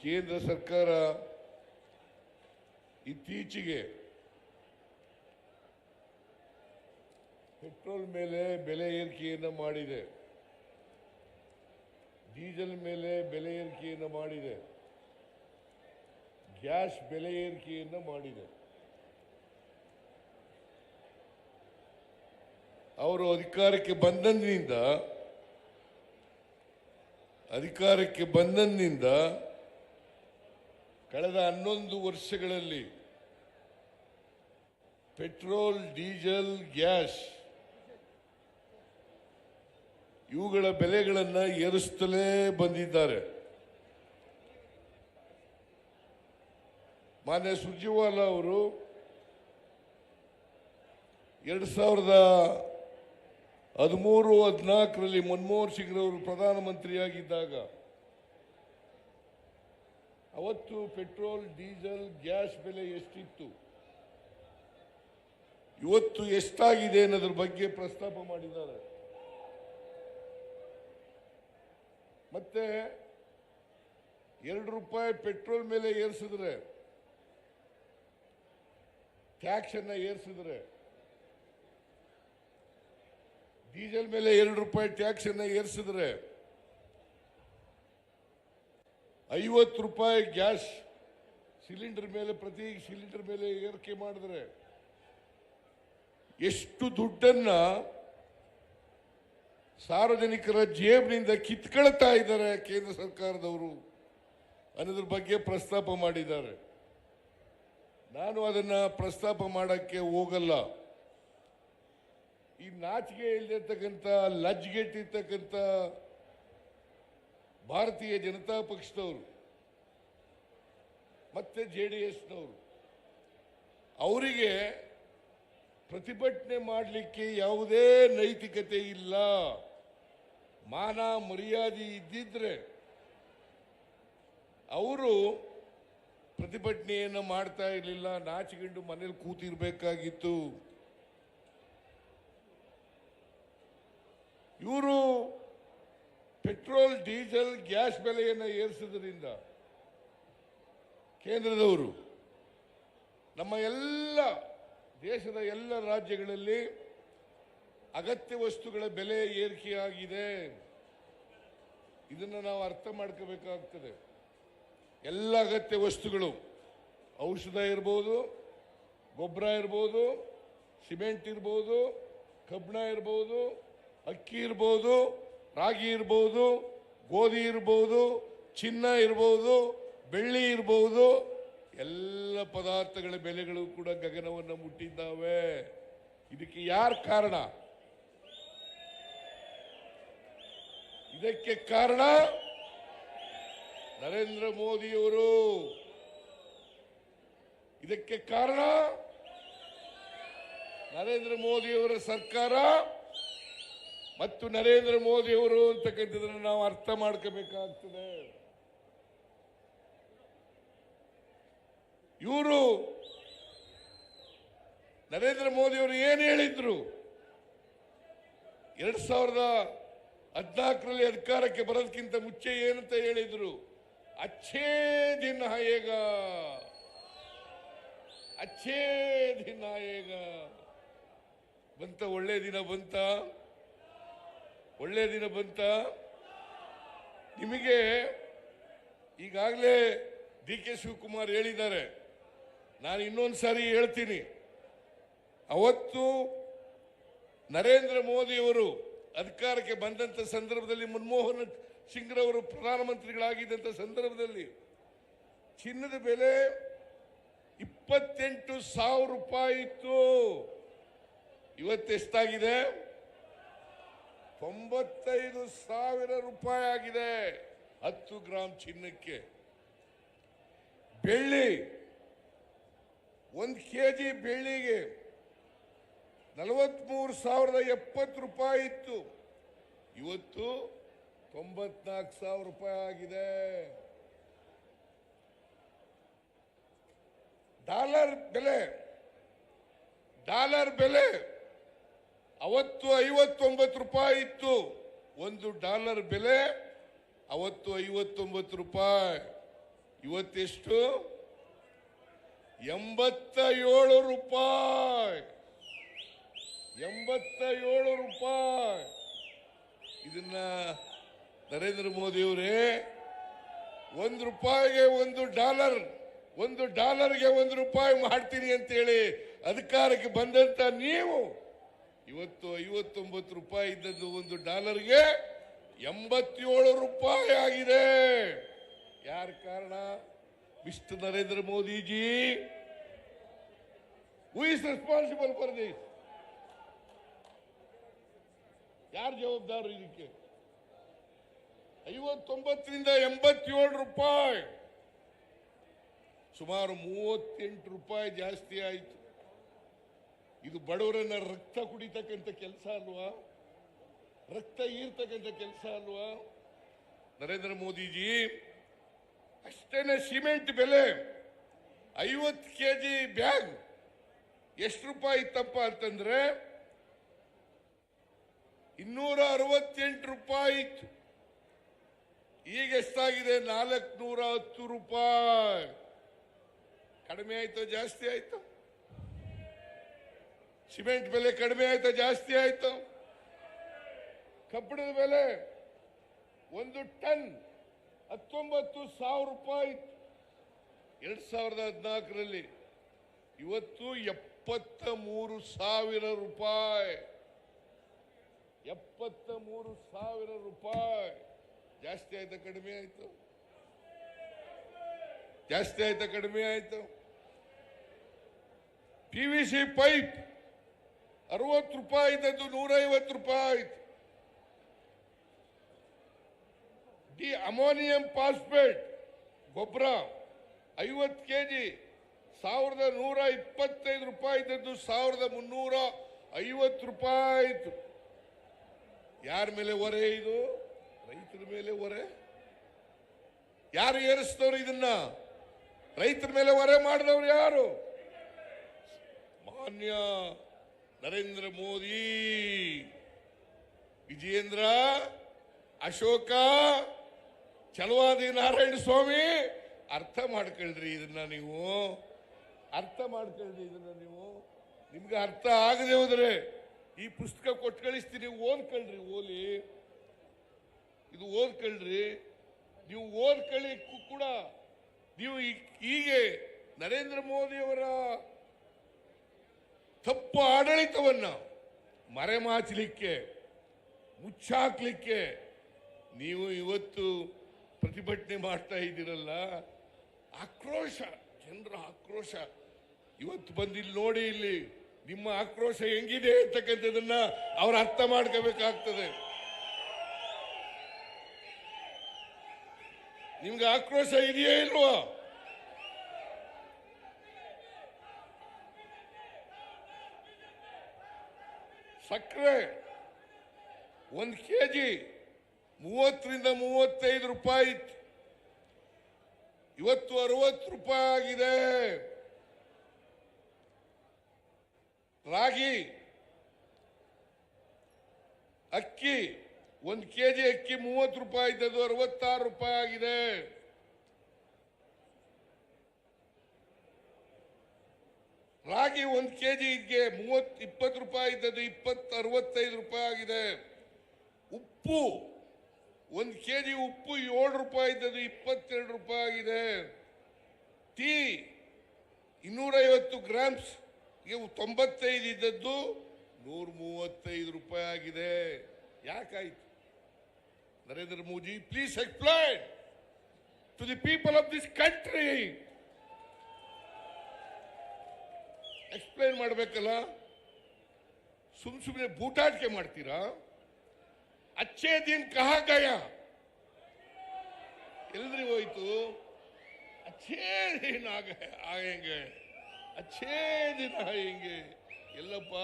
ಕೇಂದ್ರ ಸರ್ಕಾರ ಇತ್ತೀಚೆಗೆ ಪೆಟ್ರೋಲ್ ಮೇಲೆ ಬೆಲೆ ಏರಿಕೆಯನ್ನು ಮಾಡಿದೆ, ಡೀಸೆಲ್ ಮೇಲೆ ಬೆಲೆ ಏರಿಕೆಯನ್ನು ಮಾಡಿದೆ, ಗ್ಯಾಸ್ ಬೆಲೆ ಏರಿಕೆಯನ್ನು ಮಾಡಿದೆ. ಅವರು ಅಧಿಕಾರಕ್ಕೆ ಬಂದಂದಿನಿಂದ ಕಳೆದ 11 ವರ್ಷಗಳಲ್ಲಿ ಪೆಟ್ರೋಲ್, ಡೀಸೆಲ್, ಗ್ಯಾಸ್ ಇವುಗಳ ಬೆಲೆಗಳನ್ನು ಏರಿಸುತ್ತಲೇ ಬಂದಿದ್ದಾರೆ. ಮಾನ್ಯ ಸುರ್ಜೇವಾಲಾ ಅವರು 2013-14ರಲ್ಲಿ ಮನಮೋಹನ್ ಸಿಂಗ್ ಅವರು ಪ್ರಧಾನಮಂತ್ರಿಯಾಗಿದ್ದಾಗ ಅವತ್ತು ಪೆಟ್ರೋಲ್, ಡೀಸೆಲ್, ಗ್ಯಾಸ್ ಬೆಲೆ ಎಷ್ಟಿತ್ತು, ಇವತ್ತು ಎಷ್ಟಾಗಿದೆ ಅನ್ನೋದ್ರ ಬಗ್ಗೆ ಪ್ರಸ್ತಾಪ ಮಾಡಿದ್ದಾರೆ. ಮತ್ತೆ ₹2 ಪೆಟ್ರೋಲ್ ಮೇಲೆ ಏರಿಸಿದ್ರೆ, ಟ್ಯಾಕ್ಸ್ ಅನ್ನ ಏರಿಸಿದ್ರೆ, ಡೀಸೆಲ್ ಮೇಲೆ ₹2 ಟ್ಯಾಕ್ಸ್ ಅನ್ನ ಏರಿಸಿದ್ರೆ, ₹50 ಗ್ಯಾಸ್ ಸಿಲಿಂಡರ್ ಮೇಲೆ ಪ್ರತಿ ಸಿಲಿಂಡರ್ ಮೇಲೆ ಏರಿಕೆ ಮಾಡಿದ್ರೆ ಎಷ್ಟು ದುಡ್ಡನ್ನ ಸಾರ್ವಜನಿಕರ ಜೇಬಿನಿಂದ ಕಿತ್ಕೊಳ್ತಾ ಇದ್ದಾರೆ ಕೇಂದ್ರ ಸರ್ಕಾರದವರು ಅನ್ನೋದ್ರ ಬಗ್ಗೆ ಪ್ರಸ್ತಾಪ ಮಾಡಿದ್ದಾರೆ. ನಾನು ಅದನ್ನ ಪ್ರಸ್ತಾಪ ಮಾಡಕ್ಕೆ ಹೋಗಲ್ಲ. ಈ ನಾಚಿಕೆ ಇಲ್ಲದಿರ್ತಕ್ಕಂಥ, ಲಜ್ಜೆಗೆಟ್ಟಿರ್ತಕ್ಕಂಥ ಭಾರತೀಯ ಜನತಾ ಪಕ್ಷದವರು ಮತ್ತೆ JDSನವರು ಅವರಿಗೆ ಪ್ರತಿಭಟನೆ ಮಾಡಲಿಕ್ಕೆ ಯಾವುದೇ ನೈತಿಕತೆ ಇಲ್ಲ. ಮಾನ ಮರ್ಯಾದೆ ಇದ್ದಿದ್ರೆ ಅವರು ಪ್ರತಿಭಟನೆಯನ್ನು ಮಾಡ್ತಾ ಇರಲಿಲ್ಲ, ನಾಚಿಕೊಂಡು ಮನೇಲಿ ಕೂತಿರ್ಬೇಕಾಗಿತ್ತು. ಇವರು ಪೆಟ್ರೋಲ್, ಡೀಸೆಲ್, ಗ್ಯಾಸ್ ಬೆಲೆಯನ್ನು ಏರಿಸಿದ್ರಿಂದ ಕೇಂದ್ರದವರು ನಮ್ಮ ದೇಶದ ಎಲ್ಲ ರಾಜ್ಯಗಳಲ್ಲಿ ಅಗತ್ಯ ವಸ್ತುಗಳ ಬೆಲೆ ಏರಿಕೆಯಾಗಿದೆ. ಇದನ್ನು ನಾವು ಅರ್ಥ ಮಾಡ್ಕೋಬೇಕಾಗ್ತದೆ. ಎಲ್ಲ ಅಗತ್ಯ ವಸ್ತುಗಳು, ಔಷಧ ಇರ್ಬೋದು, ಗೊಬ್ಬರ ಇರ್ಬೋದು, ಸಿಮೆಂಟ್ ಇರ್ಬೋದು, ಕಬ್ಬಿಣ ಇರ್ಬೋದು, ಅಕ್ಕಿ ಇರ್ಬೋದು, ರಾಗಿ ಇರ್ಬೋದು, ಗೋಧಿ ಇರ್ಬೋದು, ಚಿನ್ನ ಇರ್ಬೋದು, ಬೆಳ್ಳಿ ಇರ್ಬೋದು, ಎಲ್ಲ ಪದಾರ್ಥಗಳ ಬೆಲೆಗಳು ಕೂಡ ಗಗನವನ್ನು ಮುಟ್ಟಿದ್ದಾವೆ. ಇದಕ್ಕೆ ಯಾರು ಕಾರಣ? ಇದಕ್ಕೆ ಕಾರಣ ನರೇಂದ್ರ ಮೋದಿಯವರು. ಇದಕ್ಕೆ ಕಾರಣ ನರೇಂದ್ರ ಮೋದಿಯವರ ಸರ್ಕಾರ ಮತ್ತು ನರೇಂದ್ರ ಮೋದಿಯವರು ಅಂತಕ್ಕಂಥದ್ದನ್ನು ನಾವು ಅರ್ಥ ಮಾಡ್ಕೋಬೇಕಾಗ್ತದೆ. ಇವರು ನರೇಂದ್ರ ಮೋದಿಯವರು ಏನು ಹೇಳಿದ್ರು? 2014ರಲ್ಲಿ ಅಧಿಕಾರಕ್ಕೆ ಬರೋದಕ್ಕಿಂತ ಮುಂಚೆ ಏನಂತ ಹೇಳಿದ್ರು? ಅಚ್ಚೇ ದಿನ ಆಯೇಗಾ, ಅಚ್ಚೇ ದಿನ ಆಯೇಗಾ. ಬಂತ? ಒಳ್ಳೆ ದಿನ ಬಂತ? ಒಳ್ಳೆ ದಿನ ಬಂತ? ನಿಮಗೆ ಈಗಾಗಲೇ DK ಶಿವಕುಮಾರ್ ಹೇಳಿದ್ದಾರೆ, ನಾನು ಇನ್ನೊಂದು ಸಾರಿ ಹೇಳ್ತೀನಿ. ಅವತ್ತು ನರೇಂದ್ರ ಮೋದಿಯವರು ಅಧಿಕಾರಕ್ಕೆ ಬಂದಂತ ಸಂದರ್ಭದಲ್ಲಿ, ಮನಮೋಹನ್ ಸಿಂಗ್ ರವರು ಪ್ರಧಾನಮಂತ್ರಿಗಳಾಗಿದ್ದಂಥ ಸಂದರ್ಭದಲ್ಲಿ ಚಿನ್ನದ ಬೆಲೆ 28,000 ರೂಪಾಯಿ ಇತ್ತು. ಇವತ್ತೆಷ್ಟಾಗಿದೆ? 95,000 ರೂಪಾಯಿ ಆಗಿದೆ 10 ಗ್ರಾಮ್ ಚಿನ್ನಕ್ಕೆ. ಬೆಳ್ಳಿ, 1 kg ಬೆಳ್ಳಿಗೆ 43,070 ರೂಪಾಯಿ ಇತ್ತು. ಇವತ್ತು 94,000 ರೂಪಾಯಿ ಆಗಿದೆ. ಡಾಲರ್ ಬೆಲೆ ಅವತ್ತು 59 ರೂಪಾಯಿ ಇತ್ತು. $1 ಬೆಲೆ ಅವತ್ತು 59 ರೂಪಾಯಿ. ಇವತ್ತೆಷ್ಟು 87 ರೂಪಾಯಿ. 87 ರೂಪಾಯಿ. ಇದನ್ನ ನರೇಂದ್ರ ಮೋದಿಯವರೇ $1 $1ಗೆ $1 ಮಾಡ್ತೀನಿ ಅಂತೇಳಿ ಅಧಿಕಾರಕ್ಕೆ ಬಂದಂತ ನೀವು ಇವತ್ತು 59 ರೂಪಾಯಿ ಇದ್ದದ್ದು $1ಗೆ 87 ರೂಪಾಯಿ ಆಗಿದೆ. ಯಾರ ಕಾರಣ? Mister Narendra Modiji, who is responsible for this? ಯಾರು ಜವಾಬ್ದಾರ ಇದಕ್ಕೆ? 59ರಿಂದ 87 ರೂಪಾಯಿ, ಸುಮಾರು 38 ರೂಪಾಯಿ ಜಾಸ್ತಿ ಆಯಿತು. ಇದು ಬಡವರನ್ನ ರಕ್ತ ಕುಡಿತಕ್ಕಂಥ ಕೆಲಸ ಅಲ್ವಾ? ರಕ್ತ ಈರ್ತಕ್ಕಂಥ ಕೆಲಸ ಅಲ್ವಾ? ನರೇಂದ್ರ ಮೋದಿಜಿ, ಅಷ್ಟೇನೆ ಸಿಮೆಂಟ್ ಬೆಲೆ 50 kg ಬ್ಯಾಗ್ ಎಷ್ಟು ರೂಪಾಯಿ ಇತ್ತಪ್ಪ ಅಂತಂದ್ರೆ 268 ರೂಪಾಯಿ ಇತ್ತು. ಈಗ ಎಷ್ಟಾಗಿದೆ? 410 ರೂಪಾಯಿ. ಕಡಿಮೆ ಆಯ್ತು ಜಾಸ್ತಿ ಆಯ್ತು? ಸಿಮೆಂಟ್ ಬೆಲೆ ಕಡಿಮೆ ಆಯ್ತು ಜಾಸ್ತಿ ಆಯ್ತು? ಕಬ್ಬಿಣದ ಬೆಲೆ 1 ಟನ್ 19,000 ರೂಪಾಯಿ 2014ರಲ್ಲಿ. ಇವತ್ತು 73,000 ರೂಪಾಯಿ. 73,000 ರೂಪಾಯಿ. ಜಾಸ್ತಿ ಆಯ್ತಾ ಕಡಿಮೆ ಆಯ್ತು? ಜಾಸ್ತಿ ಆಯ್ತಾ ಕಡಿಮೆ ಆಯ್ತು? PVC ಪೈಪ್ 60 ರೂಪಾಯಿ ಇದ್ದದ್ದು 150 ರೂಪಾಯಿ ಆಯ್ತು. ಅಮೋನಿಯಂ ಫಾಸ್ಫೇಟ್ ಗೊಬ್ಬರ 50 kg 1,125 ರೂಪಾಯಿ ಇದ್ದದ್ದು 1,350 ರೂಪಾಯಿ ಆಯ್ತು. ಯಾರ ಮೇಲೆ ಹೊರೆ ಇದು? ರೈತರ ಮೇಲೆ ಹೊರೆ. ಯಾರು ಏರಿಸಿದವರು ಇದನ್ನ? ರೈತರ ಮೇಲೆ ಹೊರೆ ಮಾಡಿದವರು ಯಾರು? ಮಾನ್ಯ ನರೇಂದ್ರ ಮೋದಿ, ವಿಜಯೇಂದ್ರ, ಅಶೋಕ, ಛಲವಾದಿ ನಾರಾಯಣ ಸ್ವಾಮಿ, ಅರ್ಥ ಮಾಡ್ಕೊಳ್ರಿ ಇದನ್ನ ನೀವು. ಅರ್ಥ ಮಾಡ್ಕೊಳ್ರಿ ಇದನ್ನ ನೀವು. ನಿಮ್ಗೆ ಅರ್ಥ ಆಗದೆ ಹೋದ್ರೆ ಈ ಪುಸ್ತಕ ಕೊಟ್ಟು ಕಳಿಸ್ತೀನಿ, ಓದ್ಕೊಳ್ರಿ. ಓಲಿ ಇದು ಓದ್ಕೊಳ್ರಿ. ನೀವು ಓದ್ಕೊಳ್ಳಿ ಕೂಡ. ನೀವು ಹೀಗೆ ನರೇಂದ್ರ ಮೋದಿಯವರ ತಪ್ಪು ಆಡಳಿತವನ್ನ ಮರೆಮಾಚಲಿಕ್ಕೆ, ಮುಚ್ಚಾಕ್ಲಿಕ್ಕೆ ನೀವು ಇವತ್ತು ಪ್ರತಿಭಟನೆ ಮಾಡ್ತಾ ಇದ್ದೀರಲ್ಲ. ಆಕ್ರೋಶ, ಜನರ ಆಕ್ರೋಶ ಇವತ್ತು ಬಂದಿಲ್ಲಿ ನೋಡಿ. ಇಲ್ಲಿ ನಿಮ್ಮ ಆಕ್ರೋಶ ಹೆಂಗಿದೆ ಅಂತಕ್ಕಂಥದನ್ನ ಅವ್ರು ಅರ್ಥ ಮಾಡ್ಕೋಬೇಕಾಗ್ತದೆ. ನಿಮ್ಗೆ ಆಕ್ರೋಶ ಇದೆಯೇ ಇಲ್ವಾ? ಸಕ್ಕರೆ 1 kg 30ರಿಂದ 35 ರೂಪಾಯಿ ಇತ್ತು. ಇವತ್ತು 60 ರೂಪಾಯಿ ಆಗಿದೆ. ರಾಗಿ, ಅಕ್ಕಿ 1 kg ಅಕ್ಕಿ 30 ರೂಪಾಯಿ ಇದ್ದದ್ದು 66 ರೂಪಾಯಿ ಆಗಿದೆ. ರಾಗಿ 1 kgಗೆ 20 ರೂಪಾಯಿ ಇದ್ದದ್ದು 65 ರೂಪಾಯಿ ಆಗಿದೆ. ಉಪ್ಪು 1 kg ಉಪ್ಪು 7 ರೂಪಾಯಿ ಇದ್ದದ್ದು 22 ರೂಪಾಯಿ ಆಗಿದೆ. ಟೀ 250 ಗ್ರಾಮ್ಸ್ 95 ಇದ್ದದ್ದು 135 ರೂಪಾಯಿ ಆಗಿದೆ. ಯಾಕಾಯ್ತು? Narendra Modi, please explain to the people of this country. Explain ಮಾಡಬೇಕಲ್ಲ. ಸುಮ್ಮನೆ ಬೂಟಾಟಿಕೆ ಮಾಡ್ತೀರಾ? अच्छे दिन कहाँ गया? ಎಲ್ರಿ ಹೋಯ್ತು? अच्छे दिन आएंगे, अच्छे दिन आएंगे. ಎಲ್ಲಪ್ಪ?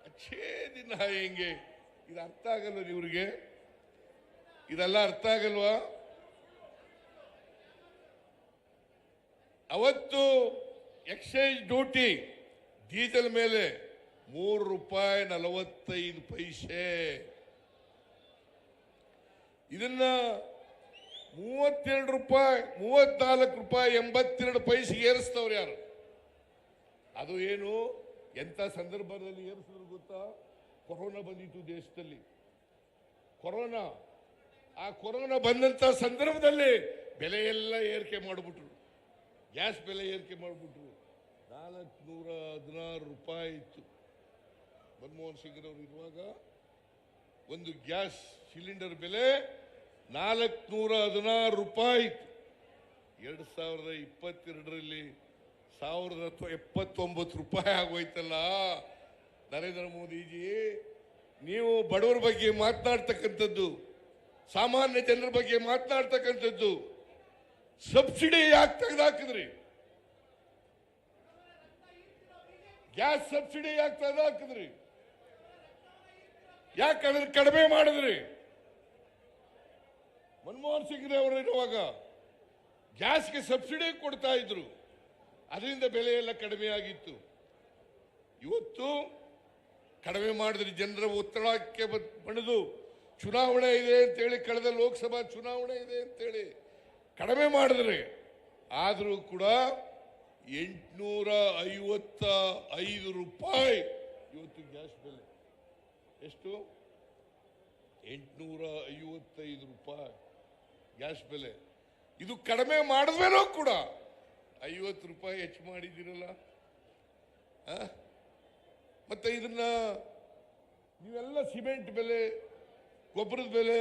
अच्छे दिन आएंगे. ಇದು ಅರ್ಥ ಆಗಲ್ಲ ಇವ್ರಿಗೆ? ಇದೆಲ್ಲ ಅರ್ಥ ಆಗಲ್ವಾ? ಅವತ್ತು ಎಕ್ಸೈಸ್ ಡ್ಯೂಟಿ ಡೀಸೆಲ್ ಮೇಲೆ ₹3.45. ಇದನ್ನ 32 ರೂಪಾಯಿ 34 ರೂಪಾಯಿ 82 ಪೈಸೆಗೆ ಏರಿಸ್ತವ್ರು ಯಾರು? ಅದು ಏನು ಎಂತ ಸಂದರ್ಭದಲ್ಲಿ ಏರಿಸಿದ್ರು ಗೊತ್ತಾ? ಕೊರೋನಾ ಬಂದಿತ್ತು ದೇಶದಲ್ಲಿ. ಕೊರೋನಾ ಬಂದಂತ ಸಂದರ್ಭದಲ್ಲಿ ಬೆಲೆ ಎಲ್ಲ ಏರಿಕೆ ಮಾಡಿಬಿಟ್ರು. ಗ್ಯಾಸ್ ಬೆಲೆ ಏರಿಕೆ ಮಾಡಿಬಿಟ್ರು. 416 ರೂಪಾಯಿ ಇತ್ತು ಮನಮೋಹನ್ ಸಿಂಗ್ ಅವರು ಇರುವಾಗ. ಒಂದು ಗ್ಯಾಸ್ ಸಿಲಿಂಡರ್ ಬೆಲೆ 416 ರೂಪಾಯಿ ಇತ್ತು. 2022ರಲ್ಲಿ 1079 ರೂಪಾಯಿ ಆಗೋಯ್ತಲ್ಲ. ನರೇಂದ್ರ ಮೋದಿಜಿ, ನೀವು ಬಡವರ ಬಗ್ಗೆ ಮಾತನಾಡ್ತಕ್ಕಂಥದ್ದು, ಸಾಮಾನ್ಯ ಜನರ ಬಗ್ಗೆ ಮಾತನಾಡ್ತಕ್ಕಂಥದ್ದು, ಸಬ್ಸಿಡಿ ಯಾಕೆ ತೆಗೆದಾಕಿದ್ರಿ? ಗ್ಯಾಸ್ ಸಬ್ಸಿಡಿ ಯಾಕೆ ತೆಗೆದಾಕಿದ್ರಿ? ಯಾಕೆ ಅದನ್ನು ಕಡಿಮೆ ಮಾಡಿದ್ರಿ? ಮನಮೋಹನ್ ಸಿಂಗ್ ಅವರು ಇರುವಾಗ ಗ್ಯಾಸ್ಗೆ ಸಬ್ಸಿಡಿ ಕೊಡ್ತಾ ಇದ್ರು, ಅದರಿಂದ ಬೆಲೆ ಎಲ್ಲ ಕಡಿಮೆ ಆಗಿತ್ತು. ಇವತ್ತು ಕಡಿಮೆ ಮಾಡಿದ್ರಿ. ಜನರ ಒತ್ತಡಕ್ಕೆ ಬಣದು ಚುನಾವಣೆ ಇದೆ ಅಂತೇಳಿ, ಕಳೆದ ಲೋಕಸಭಾ ಚುನಾವಣೆ ಇದೆ ಅಂತೇಳಿ ಕಡಿಮೆ ಮಾಡಿದ್ರಿ. ಆದರೂ ಕೂಡ 855 ರೂಪಾಯಿ ಇವತ್ತು ಗ್ಯಾಸ್ ಬೆಲೆ. ಎಷ್ಟು? 855 ರೂಪಾಯಿ ಗ್ಯಾಸ್ ಬೆಲೆ. ಇದು ಕಡಿಮೆ ಮಾಡಿದ್ಮೇಲೂ ಕೂಡ 50 ರೂಪಾಯಿ ಹೆಚ್ಚು ಮಾಡಿದ್ದೀರಲ್ಲ. ಮತ್ತೆ ಇದನ್ನ ನೀವೆಲ್ಲ ಸಿಮೆಂಟ್ ಬೆಲೆ, ಗೊಬ್ಬರದ ಬೆಲೆ,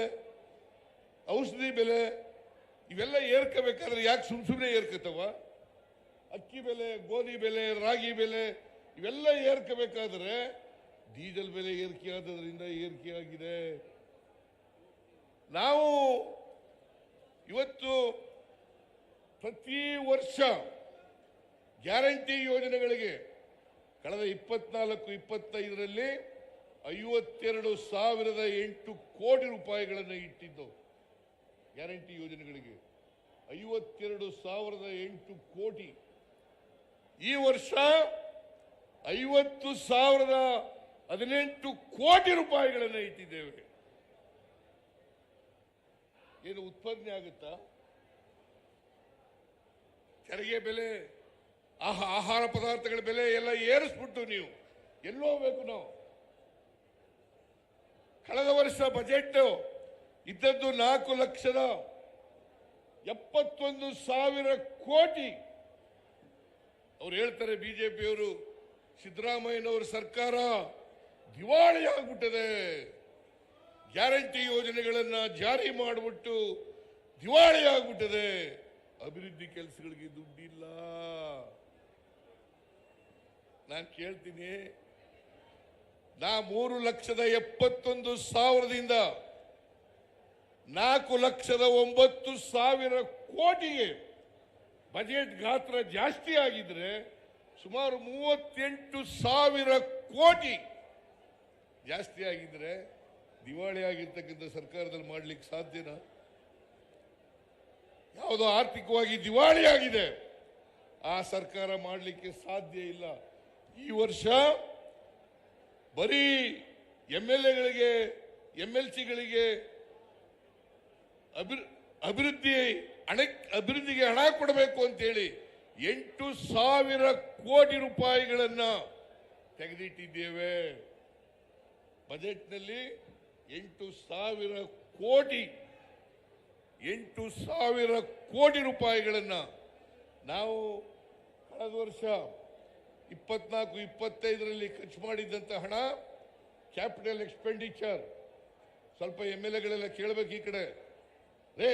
ಔಷಧಿ ಬೆಲೆ ಇವೆಲ್ಲ ಏರ್ಕಬೇಕಾದ್ರೆ ಯಾಕೆ ಸುಮ್ಮನೆ ಏರ್ಕತ್ತವ? ಅಕ್ಕಿ ಬೆಲೆ, ಗೋಧಿ ಬೆಲೆ, ರಾಗಿ ಬೆಲೆ ಇವೆಲ್ಲ ಏರ್ಕಬೇಕಾದ್ರೆ ಡೀಸೆಲ್ ಬೆಲೆ ಏರಿಕೆ ಆದ್ರಿಂದ ಏರಿಕೆ ಆಗಿದೆ. ನಾವು ಇವತ್ತು ಪ್ರತಿ ವರ್ಷ ಗ್ಯಾರಂಟಿ ಯೋಜನೆಗಳಿಗೆ ಕಳೆದ 24-25ರಲ್ಲಿ 52,008 ಕೋಟಿ ರೂಪಾಯಿಗಳನ್ನು ಇಟ್ಟಿದ್ದು. ಗ್ಯಾರಂಟಿ ಯೋಜನೆಗಳಿಗೆ 52,008 ಕೋಟಿ. ಈ ವರ್ಷ 50,018 ಕೋಟಿ ರೂಪಾಯಿಗಳನ್ನು ಇಟ್ಟಿದ್ದೇವೆ. ಏನು ಉತ್ಪಾದನೆ ಆಗುತ್ತಾ? ತೆರಿಗೆ ಬೆಲೆ, ಆಹಾರ ಪದಾರ್ಥಗಳ ಬೆಲೆ ಎಲ್ಲ ಏರಿಸ್ಬಿಟ್ಟು ನೀವು ಎಲ್ಲೋ ಹೋಗ್ಬೇಕು. ನಾವು ಕಳೆದ ವರ್ಷ ಬಜೆಟ್ ಇದ್ದದ್ದು 4,71,000 ಕೋಟಿ. ಅವ್ರು ಹೇಳ್ತಾರೆ, ಬಿಜೆಪಿಯವರು, ಸಿದ್ದರಾಮಯ್ಯನವರ ಸರ್ಕಾರ ದಿವಾಳಿ ಆಗ್ಬಿಟ್ಟಿದೆ, ಗ್ಯಾರಂಟಿ ಯೋಜನೆಗಳನ್ನ ಜಾರಿ ಮಾಡಿಬಿಟ್ಟು ದಿವಾಳಿ ಆಗ್ಬಿಟ್ಟಿದೆ, ಅಭಿವೃದ್ಧಿ ಕೆಲಸಗಳಿಗೆ ದುಡ್ಡಿಲ್ಲ. ನಾನು ಕೇಳ್ತೀನಿ, ನಾ 3,71,000ದಿಂದ 4,09,000 ಕೋಟಿಗೆ ಬಜೆಟ್ ಗಾತ್ರ ಜಾಸ್ತಿ ಆಗಿದ್ರೆ ಸುಮಾರು 38,000 ಕೋಟಿ ಜಾಸ್ತಿ ಆಗಿದ್ರೆ ದಿವಾಳಿ ಆಗಿರ್ತಕ್ಕಂಥ ಸರ್ಕಾರದಲ್ಲಿ ಮಾಡ್ಲಿಕ್ಕೆ ಸಾಧ್ಯನಾ? ಯಾವುದೋ ಆರ್ಥಿಕವಾಗಿ ದಿವಾಳಿ ಆಗಿದೆ, ಆ ಸರ್ಕಾರ ಮಾಡಲಿಕ್ಕೆ ಸಾಧ್ಯ ಇಲ್ಲ. ಈ ವರ್ಷ ಬರೀ MLAಗಳಿಗೆ, MLCಗಳಿಗೆ ಅಭಿವೃದ್ಧಿಗೆ ಹಣ ಕೊಡಬೇಕು ಅಂತೇಳಿ 8,000 ಕೋಟಿ ರೂಪಾಯಿಗಳನ್ನ ತೆಗೆದಿಟ್ಟಿದ್ದೇವೆ. ಬಜೆಟ್ನಲ್ಲಿ 8,000 ಕೋಟಿ ರೂಪಾಯಿಗಳನ್ನ ನಾವು ಕಳೆದ ವರ್ಷ 24-25ರಲ್ಲಿ ಖರ್ಚು ಮಾಡಿದ್ದಂತ ಹಣ ಕ್ಯಾಪಿಟಲ್ ಎಕ್ಸ್ಪೆಂಡಿಚರ್. ಸ್ವಲ್ಪ MLAಗಳೆಲ್ಲ ಕೇಳಬೇಕು ಈ ಕಡೆ. ರೇ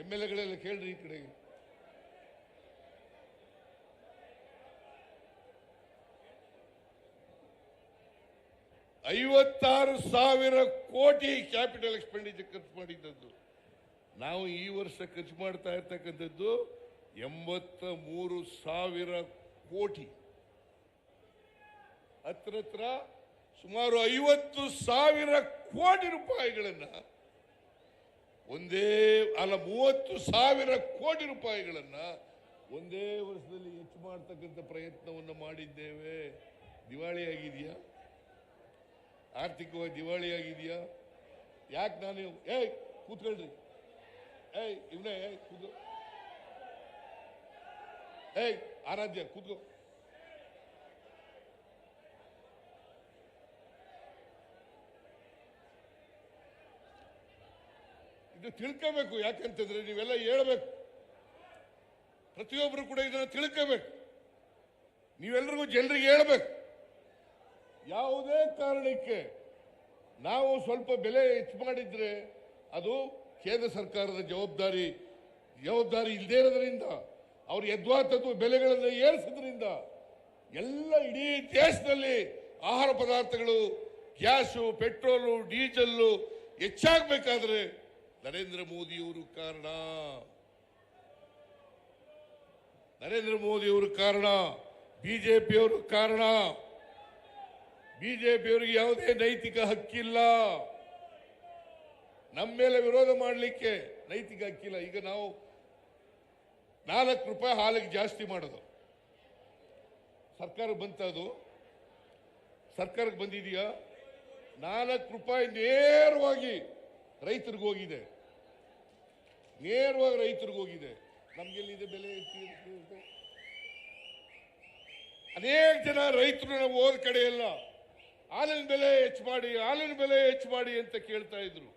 MLAಗಳೆಲ್ಲ ಕೇಳ್ರಿ ಈ ಕಡೆ. $56,000 ಕೋಟಿ ಕ್ಯಾಪಿಟಲ್ ಎಕ್ಸ್ಪೆಂಡಿಚರ್ ಖರ್ಚು ಮಾಡಿದ್ದದ್ದು. ನಾವು ಈ ವರ್ಷ ಖರ್ಚು ಮಾಡ್ತಾ ಇರ್ತಕ್ಕಂಥದ್ದು 83,000 ಕೋಟಿ. ಹತ್ರ ಸುಮಾರು 50,000 ಕೋಟಿ ರೂಪಾಯಿಗಳನ್ನ 30,000 ಕೋಟಿ ರೂಪಾಯಿಗಳನ್ನ ಒಂದೇ ವರ್ಷದಲ್ಲಿ ಹೆಚ್ಚು ಮಾಡತಕ್ಕಂಥ ಪ್ರಯತ್ನವನ್ನು ಮಾಡಿದ್ದೇವೆ. ದಿವಾಳಿ ಆಗಿದೆಯಾ? ಆರ್ಥಿಕವಾಗಿ ದಿವಾಳಿ ಆಗಿದೆಯಾ? ಯಾಕೆ ನಾನು ಕೂತ್ಕೊಳ್ರಿ ಇವನೇ ಕೂತು ಆರಾಧ್ಯ ಕೂತ್ಕೋ. ಇದು ತಿಳ್ಕೋಬೇಕು. ಯಾಕಂತಂದ್ರೆ ನೀವೆಲ್ಲ ಹೇಳ್ಬೇಕು, ಪ್ರತಿಯೊಬ್ಬರು ಕೂಡ ಇದನ್ನು ತಿಳ್ಕೋಬೇಕು. ನೀವೆಲ್ಲರಿಗೂ ಜನರಿಗೆ ಹೇಳ್ಬೇಕು. ಯಾವುದೇ ಕಾರಣಕ್ಕೆ ನಾವು ಸ್ವಲ್ಪ ಬೆಲೆ ಹೆಚ್ಚು ಮಾಡಿದ್ರೆ ಅದು ಕೇಂದ್ರ ಸರ್ಕಾರದ ಜವಾಬ್ದಾರಿ ಇಲ್ಲದೇ ಇರೋದ್ರಿಂದ, ಅವರು ಯದ್ವಾತತ್ವ ಬೆಲೆಗಳನ್ನು ಏರಿಸೋದ್ರಿಂದ ಎಲ್ಲ ಇಡೀ ದೇಶದಲ್ಲಿ ಆಹಾರ ಪದಾರ್ಥಗಳು, ಗ್ಯಾಸು, ಪೆಟ್ರೋಲು, ಡೀಸೆಲ್ಲು ಹೆಚ್ಚಾಗಬೇಕಾದ್ರೆ ನರೇಂದ್ರ ಮೋದಿಯವರು ಕಾರಣ. ನರೇಂದ್ರ ಮೋದಿಯವರು ಕಾರಣ, ಬಿಜೆಪಿಯವರು ಕಾರಣ. ಬಿಜೆಪಿಯವರಿಗೆ ಯಾವುದೇ ನೈತಿಕ ಹಕ್ಕಿಲ್ಲ. ನಮ್ಮ ಮೇಲೆ ವಿರೋಧ ಮಾಡಲಿಕ್ಕೆ ನೈತಿಕ ಹಕ್ಕಿಲ್ಲ. ಈಗ ನಾವು 4 ರೂಪಾಯಿ ಹಾಲಿಗೆ ಜಾಸ್ತಿ ಮಾಡೋದು ಸರ್ಕಾರಕ್ಕೆ ಬಂತದು, ಸರ್ಕಾರಕ್ಕೆ ಬಂದಿದೆಯಾ? 4 ರೂಪಾಯಿ ನೇರವಾಗಿ ರೈತರಿಗೆ ಹೋಗಿದೆ. ನೇರವಾಗಿ ರೈತರಿಗೆ ಹೋಗಿದೆ. ನಮ್ಗೆಲ್ಲಿದೆ ಬೆಲೆ? ಅನೇಕ ಜನ ರೈತರು ನಾವು ಹೋದ ಕಡೆ ಎಲ್ಲ ಹಾಲಿನ ಬೆಲೆ ಹೆಚ್ಚು ಮಾಡಿ, ಹಾಲಿನ ಬೆಲೆ ಹೆಚ್ಚು ಮಾಡಿ ಅಂತ ಕೇಳ್ತಾ ಇದ್ರು.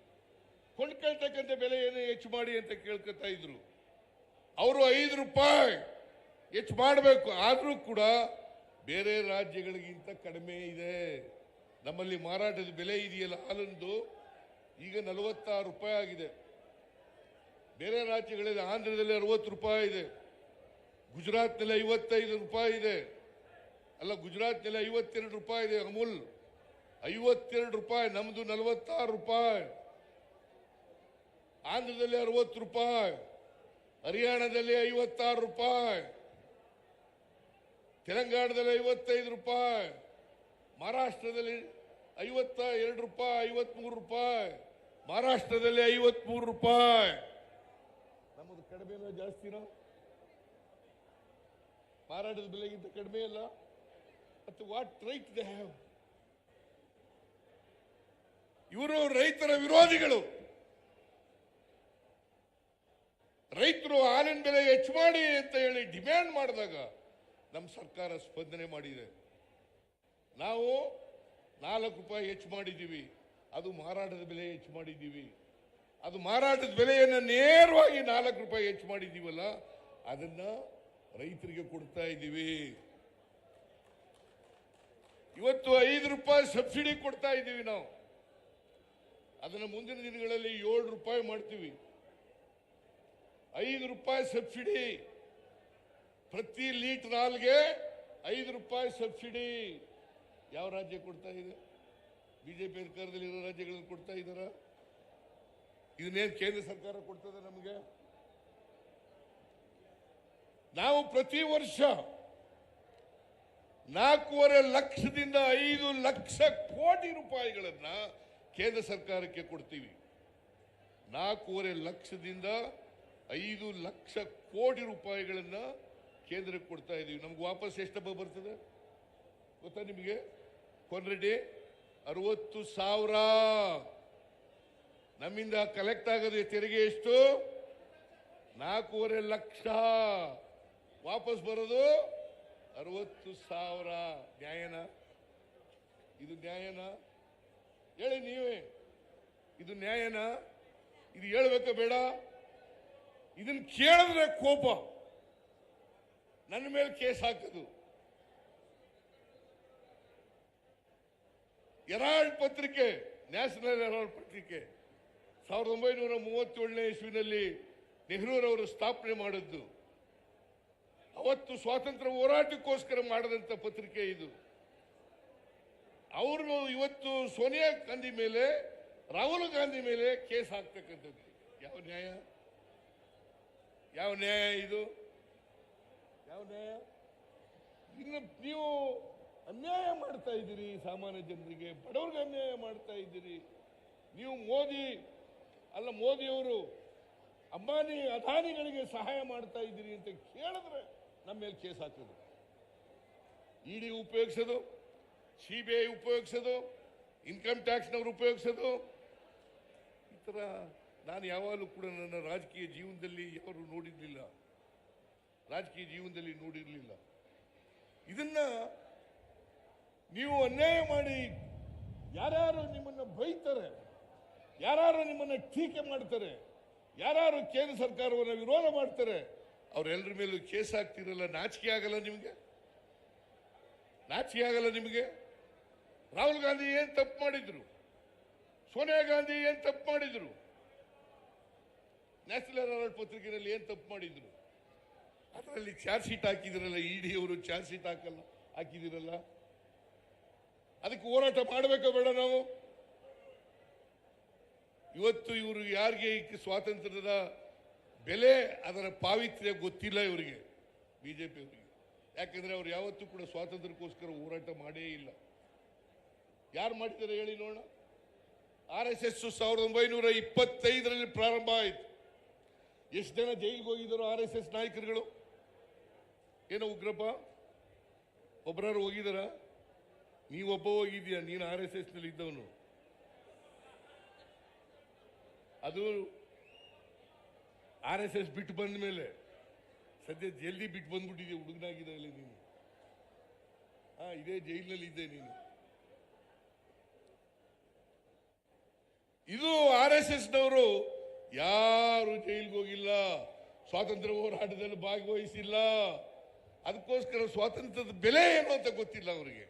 ಕೊಂಡ್ಕೊಳ್ತಕ್ಕಂಥ ಬೆಲೆ ಏನು ಹೆಚ್ಚು ಮಾಡಿ ಅಂತ ಕೇಳ್ಕೊತಾ ಇದ್ರು. ಅವರು 5 ರೂಪಾಯಿ ಹೆಚ್ಚು ಮಾಡಬೇಕು, ಆದರೂ ಕೂಡ ಬೇರೆ ರಾಜ್ಯಗಳಿಗಿಂತ ಕಡಿಮೆ ಇದೆ. ನಮ್ಮಲ್ಲಿ ಮಾರಾಟದ ಬೆಲೆ ಇದೆಯಲ್ಲ ಹಾಲಿಂದು, ಈಗ 46 ರೂಪಾಯಿ ಆಗಿದೆ. ಬೇರೆ ರಾಜ್ಯಗಳಲ್ಲಿ ಆಂಧ್ರದಲ್ಲಿ 60 ರೂಪಾಯಿ ಇದೆ, ಗುಜರಾತ್ನಲ್ಲಿ 55 ರೂಪಾಯಿ ಇದೆ. ಅಲ್ಲ, ಗುಜರಾತ್ನಲ್ಲಿ 52 ರೂಪಾಯಿ ಇದೆ. ಅಮೂಲ್ 52 ರೂಪಾಯಿ, ನಮ್ದು 46 ರೂಪಾಯಿ. ಆಂಧ್ರದಲ್ಲಿ 60 ರೂಪಾಯಿ, ಹರಿಯಾಣದಲ್ಲಿ 56 ರೂಪಾಯಿ, ತೆಲಂಗಾಣದಲ್ಲಿ 55 ರೂಪಾಯಿ, ಮಹಾರಾಷ್ಟ್ರದಲ್ಲಿ 52 ರೂಪಾಯಿ, 53 ರೂಪಾಯಿ, ಮಹಾರಾಷ್ಟ್ರದಲ್ಲಿ 53 ರೂಪಾಯಿ. ನಮ್ಮದು ಕಡಿಮೆನೋ ಜಾಸ್ತಿನೋ? ಮಾರಾಟದ ಬೆಲೆಗಿಂತ ಕಡಿಮೆ ಇಲ್ಲ. ಮತ್ತು ವಾಟ್ ರೈಟ್ ದೇ ಹ್ಯಾವ್? ಇವರು ರೈತರ ವಿರೋಧಿಗಳು. ರೈತರು ಹಾಲಿನ ಬೆಲೆ ಹೆಚ್ಚು ಮಾಡಿ ಅಂತ ಹೇಳಿ ಡಿಮ್ಯಾಂಡ್ ಮಾಡಿದಾಗ ನಮ್ಮ ಸರ್ಕಾರ ಸ್ಪಂದನೆ ಮಾಡಿದೆ. ನಾವು 4 ರೂಪಾಯಿ ಹೆಚ್ಚು ಮಾಡಿದ್ದೀವಿ, ಅದು ಮಾರಾಟದ ಬೆಲೆ ಹೆಚ್ಚು ಮಾಡಿದ್ದೀವಿ. ಅದು ಮಾರಾಟದ ಬೆಲೆಯನ್ನು ನೇರವಾಗಿ 4 ರೂಪಾಯಿ ಹೆಚ್ಚು ಮಾಡಿದ್ದೀವಲ್ಲ, ಅದನ್ನ ರೈತರಿಗೆ ಕೊಡ್ತಾ ಇದ್ದೀವಿ. ಇವತ್ತು 5 ರೂಪಾಯಿ ಸಬ್ಸಿಡಿ ಕೊಡ್ತಾ ಇದ್ದೀವಿ ನಾವು. ಅದನ್ನು ಮುಂದಿನ ದಿನಗಳಲ್ಲಿ 7 ರೂಪಾಯಿ ಮಾಡ್ತೀವಿ. 5 ರೂಪಾಯಿ ಸಬ್ಸಿಡಿ, ಪ್ರತಿ ಲೀಟರ್ ಹಾಲ್ಗೆ 5 ರೂಪಾಯಿ ಸಬ್ಸಿಡಿ. ಯಾವ ರಾಜ್ಯ ಕೊಡ್ತಾ ಇದೆ? ಬಿಜೆಪಿ ಸರ್ಕಾರದಲ್ಲಿ ಇರೋ ರಾಜ್ಯಗಳಲ್ಲಿ ಕೊಡ್ತಾ ಇದ್ದಾರ? ಇದನ್ನೇನು ಕೇಂದ್ರ ಸರ್ಕಾರ ಕೊಡ್ತದೆ ನಮಗೆ? ನಾವು ಪ್ರತಿ ವರ್ಷ 4.5 ಲಕ್ಷದಿಂದ 5 ಲಕ್ಷ ಕೋಟಿ ರೂಪಾಯಿಗಳನ್ನ ಕೇಂದ್ರ ಸರ್ಕಾರಕ್ಕೆ ಕೊಡ್ತೀವಿ. 4.5 ಲಕ್ಷದಿಂದ 5 ಲಕ್ಷ ಕೋಟಿ ರೂಪಾಯಿಗಳನ್ನ ಕೇಂದ್ರಕ್ಕೆ ಕೊಡ್ತಾ ಇದ್ದೀವಿ. ನಮ್ಗೆ ವಾಪಸ್ ಎಷ್ಟಪ್ಪ ಬರ್ತದೆ ಗೊತ್ತಾ ನಿಮಗೆ? ಕೊನ್ರೆಡ್ಡಿ 60,000. ನಮ್ಮಿಂದ ಕಲೆಕ್ಟ್ ಆಗೋದು ತೆರಿಗೆ ಎಷ್ಟು? 4.5 ಲಕ್ಷ. ವಾಪಸ್ ಬರೋದು 60,000. ನ್ಯಾಯನ ಇದು? ನ್ಯಾಯನ ಹೇಳಿ ನೀವೇ, ಇದು ನ್ಯಾಯನ? ಇದು ಹೇಳ್ಬೇಕ ಬೇಡ? ಇದನ್ನ ಕೇಳಿದ್ರೆ ಕೋಪ, ನನ್ನ ಮೇಲೆ ಕೇಸ್ ಹಾಕೋದು. ಹೆರಾಲ್ಡ್ ಪತ್ರಿಕೆ, ನ್ಯಾಷನಲ್ ಹೆರಾಲ್ಡ್ ಪತ್ರಿಕೆ 1937ನೇ ಇಸ್ವಿನಲ್ಲಿ ನೆಹರೂರವರು ಸ್ಥಾಪನೆ ಮಾಡಿದ್ದು. ಅವತ್ತು ಸ್ವಾತಂತ್ರ್ಯ ಹೋರಾಟಕ್ಕೋಸ್ಕರ ಮಾಡದಂತ ಪತ್ರಿಕೆ ಇದು. ಅವರು ಇವತ್ತು ಸೋನಿಯಾ ಗಾಂಧಿ ಮೇಲೆ, ರಾಹುಲ್ ಗಾಂಧಿ ಮೇಲೆ ಕೇಸ್ ಹಾಕ್ತಕ್ಕಂಥದ್ದು ಯಾವ ನ್ಯಾಯ? ಯಾವ ನ್ಯಾಯ ಇದು? ಯಾವ ನ್ಯಾಯ? ಇನ್ನು ನೀವು ಅನ್ಯಾಯ ಮಾಡ್ತಾ ಇದ್ದೀರಿ ಸಾಮಾನ್ಯ ಜನರಿಗೆ, ಬಡವರಿಗೆ ಅನ್ಯಾಯ ಮಾಡ್ತಾ ಇದ್ದೀರಿ ನೀವು. ಮೋದಿಯವರು ಅಂಬಾನಿ ಅದಾನಿಗಳಿಗೆ ಸಹಾಯ ಮಾಡ್ತಾ ಇದ್ದೀರಿ ಅಂತ ಕೇಳಿದ್ರೆ ನಮ್ಮ ಮೇಲೆ ಕೇಸ್ ಹಾಕೋದು. ಇಡಿ ಉಪಯೋಗಿಸೋದು, ಸಿಬಿಐ ಉಪಯೋಗಿಸೋದು, ಇನ್ಕಮ್ ಟ್ಯಾಕ್ಸ್ನವರು ಉಪಯೋಗಿಸೋದು, ಥರ ನಾನು ಯಾವಾಗಲೂ ಕೂಡ ನನ್ನ ರಾಜಕೀಯ ಜೀವನದಲ್ಲಿ ಯಾರು ನೋಡಿರಲಿಲ್ಲ, ರಾಜಕೀಯ ಜೀವನದಲ್ಲಿ ನೋಡಿರಲಿಲ್ಲ. ಇದನ್ನ ನೀವು ಅನ್ಯಾಯ ಮಾಡಿ ಯಾರ್ಯಾರು ನಿಮ್ಮನ್ನ ಬೈತಾರೆ, ಯಾರು ನಿಮ್ಮನ್ನ ಟೀಕೆ ಮಾಡ್ತಾರೆ, ಯಾರು ಕೇಂದ್ರ ಸರ್ಕಾರವನ್ನು ವಿರೋಧ ಮಾಡ್ತಾರೆ, ಅವರೆಲ್ಲರ ಮೇಲೂ ಕೇಸ್ ಹಾಕ್ತಿರಲ್ಲ. ನಾಚಿಕೆ ಆಗಲ್ಲ ನಿಮಗೆ? ನಾಚಿಕೆ ಆಗಲ್ಲ ನಿಮಗೆ? ರಾಹುಲ್ ಗಾಂಧಿ ಏನ್ ತಪ್ಪು ಮಾಡಿದ್ರು? ಸೋನಿಯಾ ಗಾಂಧಿ ಏನ್ ತಪ್ಪು ಮಾಡಿದ್ರು? ನ್ಯಾಷನಲ್ ಹೆರಾಲ್ಡ್ ಪತ್ರಿಕೆಯಲ್ಲಿ ಏನ್ ತಪ್ಪು ಮಾಡಿದ್ರು? ಅದರಲ್ಲಿ ಚಾರ್ಜ್ ಶೀಟ್ ಹಾಕಿದಿರಲ್ಲ, ಇಡಿ ಅವರು ಚಾರ್ಜ್ ಶೀಟ್ ಹಾಕಿದಿರಲ್ಲ. ಅದಕ್ಕೆ ಹೋರಾಟ ಮಾಡಬೇಕೋ ಬೇಡ ನಾವು? ಇವತ್ತು ಇವರು ಯಾರಿಗೆ ಸ್ವಾತಂತ್ರ್ಯದ ಬೆಲೆ, ಅದರ ಪಾವಿತ್ರ್ಯ ಗೊತ್ತಿಲ್ಲ ಇವರಿಗೆ, ಬಿಜೆಪಿ ಅವರಿಗೆ. ಯಾಕಂದ್ರೆ ಅವ್ರು ಯಾವತ್ತೂ ಕೂಡ ಸ್ವಾತಂತ್ರ್ಯಕ್ಕೋಸ್ಕರ ಹೋರಾಟ ಮಾಡೇ ಇಲ್ಲ. ಯಾರು ಮಾಡಿದ್ದಾರೆ ಹೇಳಿ ನೋಡೋಣ? RSS 1925ರಲ್ಲಿ ಪ್ರಾರಂಭ ಆಯಿತು. ಎಷ್ಟು ಜನ ಜೈಲಿಗೆ ಹೋಗಿದ್ರು RSS ನಾಯಕರುಗಳು? ಏನೋ ಉಗ್ರಪ್ಪ ಒಬ್ಬರು ಹೋಗಿದಾರ? ನೀವೊಬ್ಬ ಹೋಗಿದ್ಯಾ? ನೀನು RSS ನಲ್ಲಿ ಇದ್ದವನು. ಅದು RSS ಬಿಟ್ಟು ಬಂದ ಮೇಲೆ ಸದ್ಯ ಜಲ್ದಿ ಬಿಟ್ಟು ಬಂದ್ಬಿಟ್ಟಿದೆ, ಹುಡುಗನಾಗಿದ್ದಾಗಲೇ ನೀನು. ಇದೇ ಜೈಲಿನಲ್ಲಿ ಇದ್ದೆ ನೀನು. ಇದು RSS ನವರು ಯಾರು ಜೈಲಿಗೆ ಹೋಗಿಲ್ಲ, ಸ್ವಾತಂತ್ರ್ಯ ಹೋರಾಟದಲ್ಲಿ ಭಾಗವಹಿಸಿಲ್ಲ. ಅದಕ್ಕೋಸ್ಕರ ಸ್ವಾತಂತ್ರ್ಯದ ಬೆಲೆ ಏನು ಅಂತ ಗೊತ್ತಿಲ್ಲ ಅವರಿಗೆ.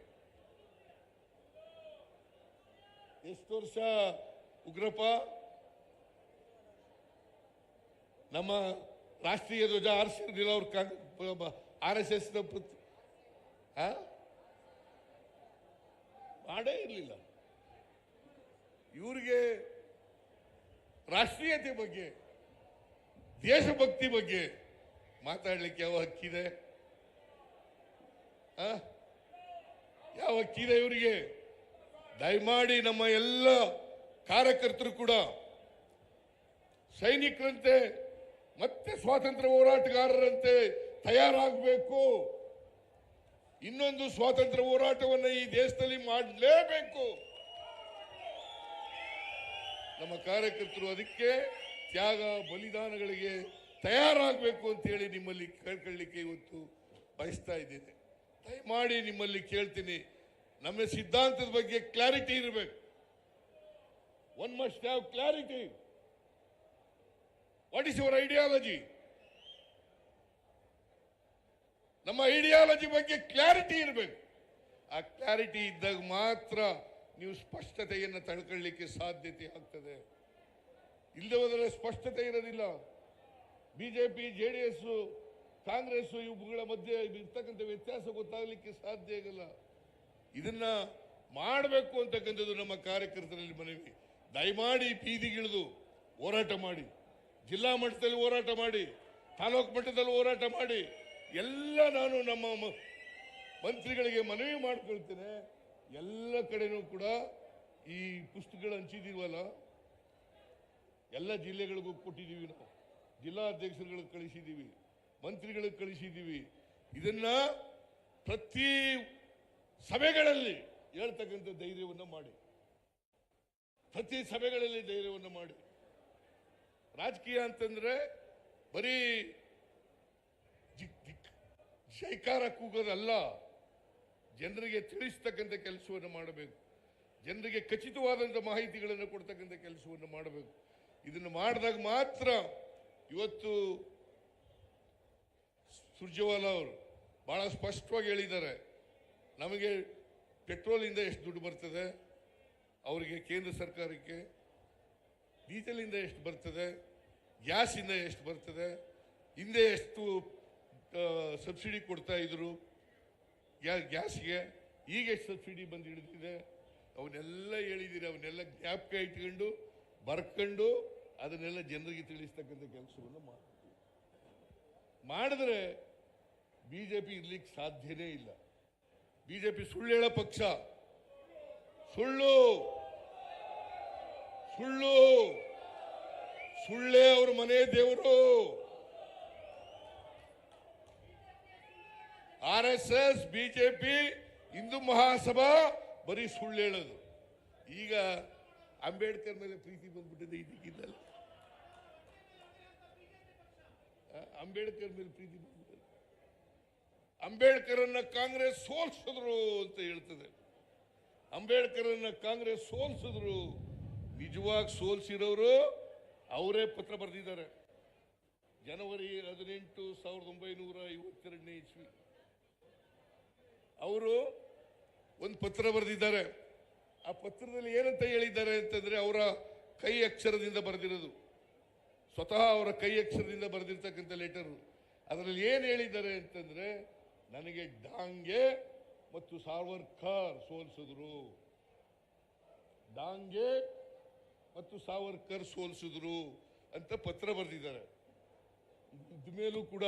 ಎಷ್ಟು ವರ್ಷ ಉಗ್ರಪ್ಪ ನಮ್ಮ ರಾಷ್ಟ್ರೀಯ ಧ್ವಜ ಆರಿಸಿರಲಿಲ್ಲ ಅವ್ರ RSS ಮಾಡೇ ಇರಲಿಲ್ಲ. ಇವರಿಗೆ ರಾಷ್ಟ್ರೀಯತೆ ಬಗ್ಗೆ, ದೇಶಭಕ್ತಿ ಬಗ್ಗೆ ಮಾತಾಡಲಿಕ್ಕೆ ಯಾವ ಹಕ್ಕಿದೆ? ಯಾವ ಹಕ್ಕಿದೆ ಇವರಿಗೆ? ದಯಮಾಡಿ ನಮ್ಮ ಎಲ್ಲ ಕಾರ್ಯಕರ್ತರು ಕೂಡ ಸೈನಿಕರಂತೆ ಮತ್ತೆ ಸ್ವಾತಂತ್ರ್ಯ ಹೋರಾಟಗಾರರಂತೆ ತಯಾರಾಗಬೇಕು. ಇನ್ನೊಂದು ಸ್ವಾತಂತ್ರ್ಯ ಹೋರಾಟವನ್ನು ಈ ದೇಶದಲ್ಲಿ ಮಾಡಲೇಬೇಕು. ನಮ್ಮ ಕಾರ್ಯಕರ್ತರು ಅದಕ್ಕೆ ತ್ಯಾಗ ಬಲಿದಾನಗಳಿಗೆ ತಯಾರಾಗಬೇಕು ಅಂತ ಹೇಳಿ ನಿಮ್ಮಲ್ಲಿ ಕೇಳ್ಕೊಳ್ಳಿಕ್ಕೆ ಇವತ್ತು ಬಯಸ್ತಾ ಇದ್ದೇನೆ. ದಯಮಾಡಿ ನಿಮ್ಮಲ್ಲಿ ಕೇಳ್ತೀನಿ, ನಮ್ಮ ಸಿದ್ಧಾಂತದ ಬಗ್ಗೆ ಕ್ಲಾರಿಟಿ ಇರಬೇಕು. One must have clarity. What is your ideology? ನಮ್ಮ ಐಡಿಯಾಲಜಿ ಬಗ್ಗೆ ಕ್ಲಾರಿಟಿ ಇರಬೇಕು. ಆ ಕ್ಲಾರಿಟಿ ಇದ್ದಾಗ ಮಾತ್ರ ನೀವು ಸ್ಪಷ್ಟತೆಯನ್ನು ತಳ್ಕೊಳ್ಳಿಕ್ಕೆ ಸಾಧ್ಯತೆ ಆಗ್ತದೆ. ಇಲ್ಲದೆ ಹೋದರೆ ಸ್ಪಷ್ಟತೆ ಇರೋದಿಲ್ಲ. ಬಿಜೆಪಿ, JDS, ಕಾಂಗ್ರೆಸ್ ಇವುಗಳ ಮಧ್ಯೆ ಇರ್ತಕ್ಕಂಥ ವ್ಯತ್ಯಾಸ ಗೊತ್ತಾಗಲಿಕ್ಕೆ ಸಾಧ್ಯ ಆಗಲ್ಲ. ಇದನ್ನ ಮಾಡಬೇಕು ಅಂತಕ್ಕಂಥದ್ದು ನಮ್ಮ ಕಾರ್ಯಕರ್ತರಲ್ಲಿ ಮನವಿ. ದಯಮಾಡಿ ಬೀದಿಗಿಳಿದು ಹೋರಾಟ ಮಾಡಿ, ಜಿಲ್ಲಾ ಮಟ್ಟದಲ್ಲಿ ಹೋರಾಟ ಮಾಡಿ, ತಾಲೂಕು ಮಟ್ಟದಲ್ಲಿ ಹೋರಾಟ ಮಾಡಿ. ಎಲ್ಲ ನಾನು ನಮ್ಮ ಮಂತ್ರಿಗಳಿಗೆ ಮನವಿ ಮಾಡ್ಕೊಳ್ತೇನೆ. ಎಲ್ಲ ಕಡೆನೂ ಕೂಡ ಈ ಪುಸ್ತಕಗಳು ಹಂಚಿದೀವಲ್ಲ, ಎಲ್ಲ ಜಿಲ್ಲೆಗಳಿಗೂ ಕೊಟ್ಟಿದ್ದೀವಿ. ನಾವು ಜಿಲ್ಲಾ ಅಧ್ಯಕ್ಷರುಗಳಿಗೆ ಕಳಿಸಿದ್ದೀವಿ, ಮಂತ್ರಿಗಳಿಗೆ ಕಳಿಸಿದ್ದೀವಿ. ಇದನ್ನ ಪ್ರತಿ ಸಭೆಗಳಲ್ಲಿ ಹೇಳ್ತಕ್ಕಂಥ ಧೈರ್ಯವನ್ನು ಮಾಡಿ, ಪ್ರತಿ ಸಭೆಗಳಲ್ಲಿ ಧೈರ್ಯವನ್ನು ಮಾಡಿ. ರಾಜಕೀಯ ಅಂತಂದ್ರೆ ಬರೀ ಶೈಕಾರ ಕೂಗೋದಲ್ಲ, ಜನರಿಗೆ ತಿಳಿಸ್ತಕ್ಕಂಥ ಕೆಲಸವನ್ನು ಮಾಡಬೇಕು, ಜನರಿಗೆ ಖಚಿತವಾದಂಥ ಮಾಹಿತಿಗಳನ್ನು ಕೊಡ್ತಕ್ಕಂಥ ಕೆಲಸವನ್ನು ಮಾಡಬೇಕು. ಇದನ್ನು ಮಾಡಿದಾಗ ಮಾತ್ರ ಇವತ್ತು ಸುರ್ಜೇವಾಲಾ ಅವರು ಬಹಳ ಸ್ಪಷ್ಟವಾಗಿ ಹೇಳಿದ್ದಾರೆ, ನಮಗೆ ಪೆಟ್ರೋಲಿಂದ ಎಷ್ಟು ದುಡ್ಡು ಬರ್ತದೆ, ಅವರಿಗೆ ಕೇಂದ್ರ ಸರ್ಕಾರಕ್ಕೆ ಡೀಸೆಲಿಂದ ಎಷ್ಟು ಬರ್ತದೆ, ಗ್ಯಾಸಿಂದ ಎಷ್ಟು ಬರ್ತದೆ, ಹಿಂದೆ ಎಷ್ಟು ಸಬ್ಸಿಡಿ ಕೊಡ್ತಾ ಇದ್ರು ಗ್ಯಾಸ್ಗೆ, ಈಗ ಎಷ್ಟು ಸಬ್ಸಿಡಿ ಬಂದು ಹಿಡಿದಿದೆ, ಅವನ್ನೆಲ್ಲ ಹೇಳಿದ್ದೀರಿ. ಅವನ್ನೆಲ್ಲ ಜ್ಞಾಪಕ ಇಟ್ಕೊಂಡು ಬರ್ಕೊಂಡು ಅದನ್ನೆಲ್ಲ ಜನರಿಗೆ ತಿಳಿಸ್ತಕ್ಕಂಥ ಕೆಲಸವನ್ನು ಮಾಡಿದ್ರೆ ಬಿಜೆಪಿ ಇರ್ಲಿಕ್ಕೆ ಸಾಧ್ಯನೇ ಇಲ್ಲ. ಬಿಜೆಪಿ ಸುಳ್ಳು ಹೇಳೋ ಪಕ್ಷ. ಸುಳ್ಳು ಸುಳ್ಳು ಸುಳ್ಳೇ ಅವ್ರ ಮನೆ ದೇವರು. RSS, ಬಿಜೆಪಿ, ಹಿಂದೂ ಮಹಾಸಭಾ ಬರೀ ಸುಳ್ಳು ಹೇಳೋದು. ಈಗ ಅಂಬೇಡ್ಕರ್ ಮೇಲೆ ಪ್ರೀತಿ ಬಂದ್ಬಿಟ್ಟಿದೆ ಇದಕ್ಕಿದ್ದಲ್ಲ. ಅಂಬೇಡ್ಕರ್ ಮೇಲೆ ಪ್ರೀತಿ ಬಂದ್ಬಿಟ್ಟಿದೆ. ಅಂಬೇಡ್ಕರನ್ನ ಕಾಂಗ್ರೆಸ್ ಸೋಲ್ಸಿದ್ರು ಅಂತ ಹೇಳ್ತದೆ. ಅಂಬೇಡ್ಕರನ್ನ ಕಾಂಗ್ರೆಸ್ ಸೋಲ್ಸಿದ್ರು. ನಿಜವಾಗಿ ಸೋಲ್ಸಿರೋರು ಅವರೇ ಪತ್ರ ಬರೆದಿದ್ದಾರೆ. ಜನವರಿ 18, 1952 ಇಸ್ವಿ ಅವರು ಒಂದು ಪತ್ರ ಬರೆದಿದ್ದಾರೆ. ಆ ಪತ್ರದಲ್ಲಿ ಏನಂತ ಹೇಳಿದ್ದಾರೆ ಅಂತಂದ್ರೆ, ಅವರ ಕೈ ಅಕ್ಷರದಿಂದ ಬರೆದಿರೋದು, ಸ್ವತಃ ಅವರ ಕೈ ಅಕ್ಷರದಿಂದ ಬರೆದಿರ್ತಕ್ಕಂಥ ಲೆಟರ್. ಅದರಲ್ಲಿ ಏನು ಹೇಳಿದ್ದಾರೆ ಅಂತಂದ್ರೆ, ನನಗೆ ಡಾಂಗೆ ಮತ್ತು ಸಾವರ್ಕರ್ ಸೋಲಿಸಿದ್ರು, ಡಾಂಗೆ ಮತ್ತು ಸಾವರ್ಕರ್ ಸೋಲಿಸಿದ್ರು ಅಂತ ಪತ್ರ ಬರೆದಿದ್ದಾರೆ. ಇದ ಮೇಲೂ ಕೂಡ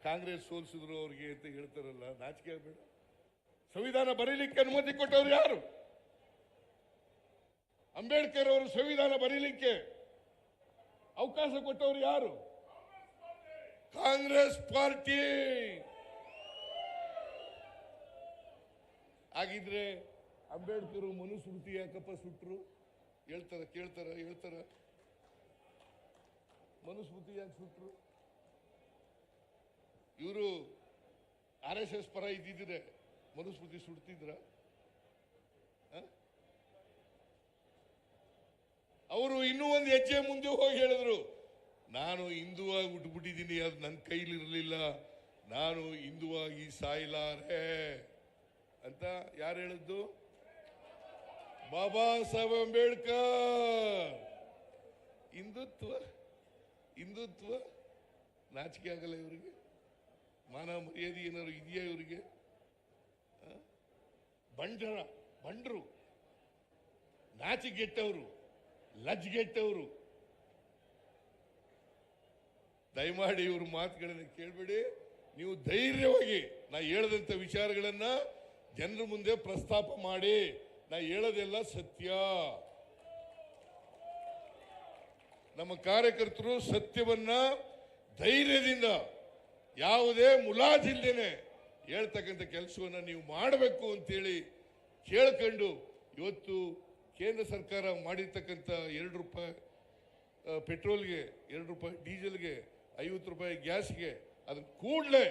ಕಾಂಗ್ರೆಸ್ ಸೋಲಿಸಿದ್ರು ಅವ್ರಿಗೆ ಅಂತ ಹೇಳ್ತಾರಲ್ಲ, ನಾಚಿಕೆ ಆಗಬೇಡ. ಸಂವಿಧಾನ ಬರೀಲಿಕ್ಕೆ ಅನುಮತಿ ಕೊಟ್ಟವ್ರು ಯಾರು? ಅಂಬೇಡ್ಕರ್ ಅವರು ಸಂವಿಧಾನ ಬರೀಲಿಕ್ಕೆ ಅವಕಾಶ ಕೊಟ್ಟವರು ಯಾರು? ಕಾಂಗ್ರೆಸ್ ಪಾರ್ಟಿ. ಹಾಗಿದ್ರೆ ಅಂಬೇಡ್ಕರ್ ಮನುಸ್ಮೃತಿ ಯಾಕಪ್ಪ ಸುಟ್ರು? ಹೇಳ್ತಾರ ಮನುಸ್ಮೃತಿ ಯಾಕೆ ಸುಟ್ರು? ಇವರು RSS ಪರ ಇದ್ದಿದ್ರೆ ಮನುಸ್ಮೃತಿ ಸುಡ್ತಿದ್ರ? ಅವರು ಇನ್ನೂ ಒಂದು ಹೆಜ್ಜೆ ಮುಂದೆ ಹೋಗಿ ಹೇಳಿದ್ರು, ನಾನು ಹಿಂದುವಾಗಿ ಹುಟ್ಟುಬಿಟ್ಟಿದ್ದೀನಿ, ಅದು ನನ್ನ ಕೈಲಿರಲಿಲ್ಲ, ನಾನು ಹಿಂದುವಾಗಿ ಸಾಯಲಾರೆ ಅಂತ. ಯಾರು ಹೇಳಿದ್ದು? ಬಾಬಾ ಸಾಹೇಬ್ ಅಂಬೇಡ್ಕರ್. ಹಿಂದುತ್ವ ನಾಚಿಕೆ ಆಗಲ್ಲ ಇವರಿಗೆ? ಮಾನ ಮರ್ಯಾದೆ ಏನಾದ್ರು ಇದೆಯಾ ಇವರಿಗೆ? ಬಂಡ್ರು, ನಾಚಿಗೆಟ್ಟವರು, ಲಜ್ಗೆಟ್ಟವರು. ದಯಮಾಡಿ ಇವ್ರ ಮಾತುಗಳನ್ನು ಕೇಳಬೇಡಿ. ನೀವು ಧೈರ್ಯವಾಗಿ ನಾ ಹೇಳದಂತ ವಿಚಾರಗಳನ್ನ ಜನರ ಮುಂದೆ ಪ್ರಸ್ತಾಪ ಮಾಡಿ. ನಾ ಹೇಳೋದೆಲ್ಲ ಸತ್ಯ. ನಮ್ಮ ಕಾರ್ಯಕರ್ತರು ಸತ್ಯವನ್ನ ಧೈರ್ಯದಿಂದ, ಯಾವುದೇ ಮುಲಾಜಿಲ್ದೇನೆ ಹೇಳ್ತಕ್ಕಂಥ ಕೆಲಸವನ್ನ ನೀವು ಮಾಡಬೇಕು ಅಂತೇಳಿ ಕೇಳ್ಕೊಂಡು, ಇವತ್ತು ಕೇಂದ್ರ ಸರ್ಕಾರ ಮಾಡಿರ್ತಕ್ಕಂಥ ₹2 ಪೆಟ್ರೋಲ್ಗೆ, ₹2 ಡೀಸೆಲ್ಗೆ, ₹50 ಗ್ಯಾಸ್ಗೆ ಅದನ್ನ ಕೂಡಲೇ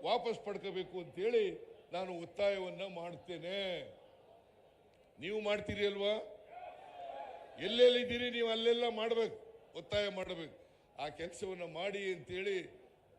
ವಾಪಸ್ ಪಡ್ಕೋಬೇಕು ಅಂತೇಳಿ ನಾನು ಒತ್ತಾಯವನ್ನ ಮಾಡ್ತೇನೆ. ನೀವು ಮಾಡ್ತೀರಿ ಅಲ್ವಾ? ಎಲ್ಲೆಲ್ಲಿದ್ದೀರಿ ನೀವು ಅಲ್ಲೆಲ್ಲ ಮಾಡಬೇಕು, ಒತ್ತಾಯ ಮಾಡಬೇಕು. ಆ ಕೆಲಸವನ್ನ ಮಾಡಿ ಅಂತೇಳಿ